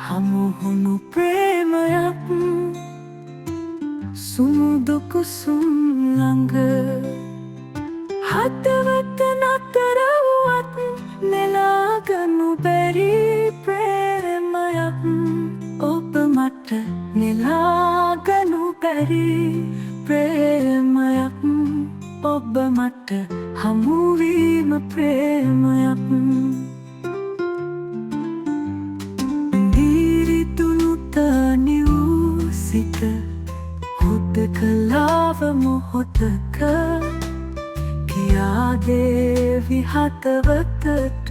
හමුහුණු ප්‍රේමයක් සුමුදු කුසුම් ළඟ හදවත නතර වුවත් නෙලාගනු බැරි ප්‍රේමයක් ඔබ මට නෙලාගනු බැරි ප්‍රේමයක් ඔබ මට හමුවීම ප්‍රේමයක් සිත හුදකලාව මොහොතක කියාදේවි හදවතට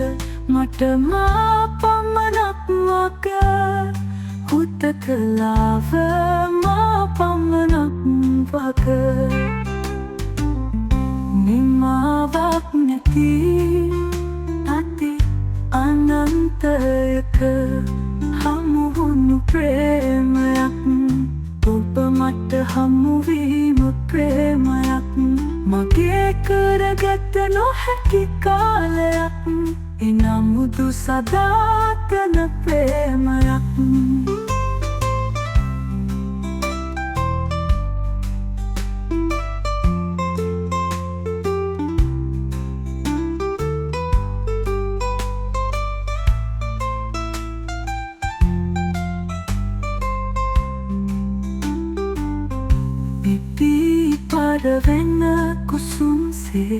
මට මා පමණක් වග හුදකලාව මා පමණක් වග නිමාවක් නැති අති අනන්තයක හමුවුණු ප්‍රේමයක් ඔබ මට හමුවීම ප්‍රේමයක් මගේ කරගත නොහැකි කාලයක් එනමුදු සදාතන ප්‍රේමයක් පරවෙන්න කුසුම්සේ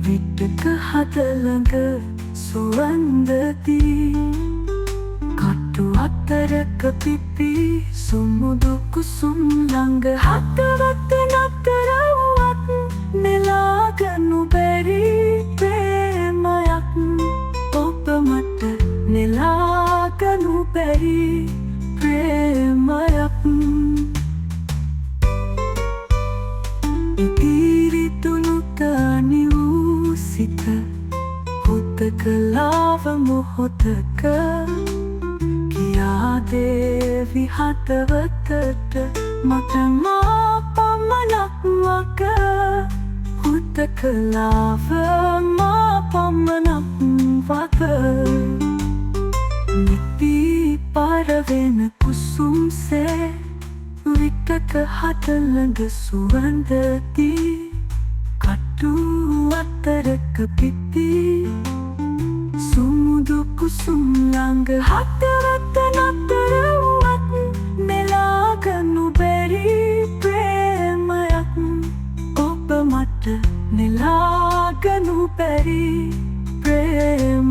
විටක හදළඟ සුවන්දදී කටු අතරක පිපි සුමුදු කුසුම් ළඟ හදවත නතර වුවත් නෙලාගනු බැරි ප්‍රේමයක් ඔබ මට නෙලාගනු බැරි ප්‍රේමයක් සිත හුදකලාව මොහොතක කියාදේවි හදවතට මට මා පමණක් වග හුදකලාව මා පමණක් වග නිපි පරවෙන කුසුම්සේ විටක හදළඟ සුවන්දදී කටු අතරක පිපි සුමුදු කුසුම් ළඟ හදවත නතර වුවත් නෙලාගනු බැරි ප්‍රේමයක් ඔබ මට නෙලාගනු බැරි ප්‍රේමයක්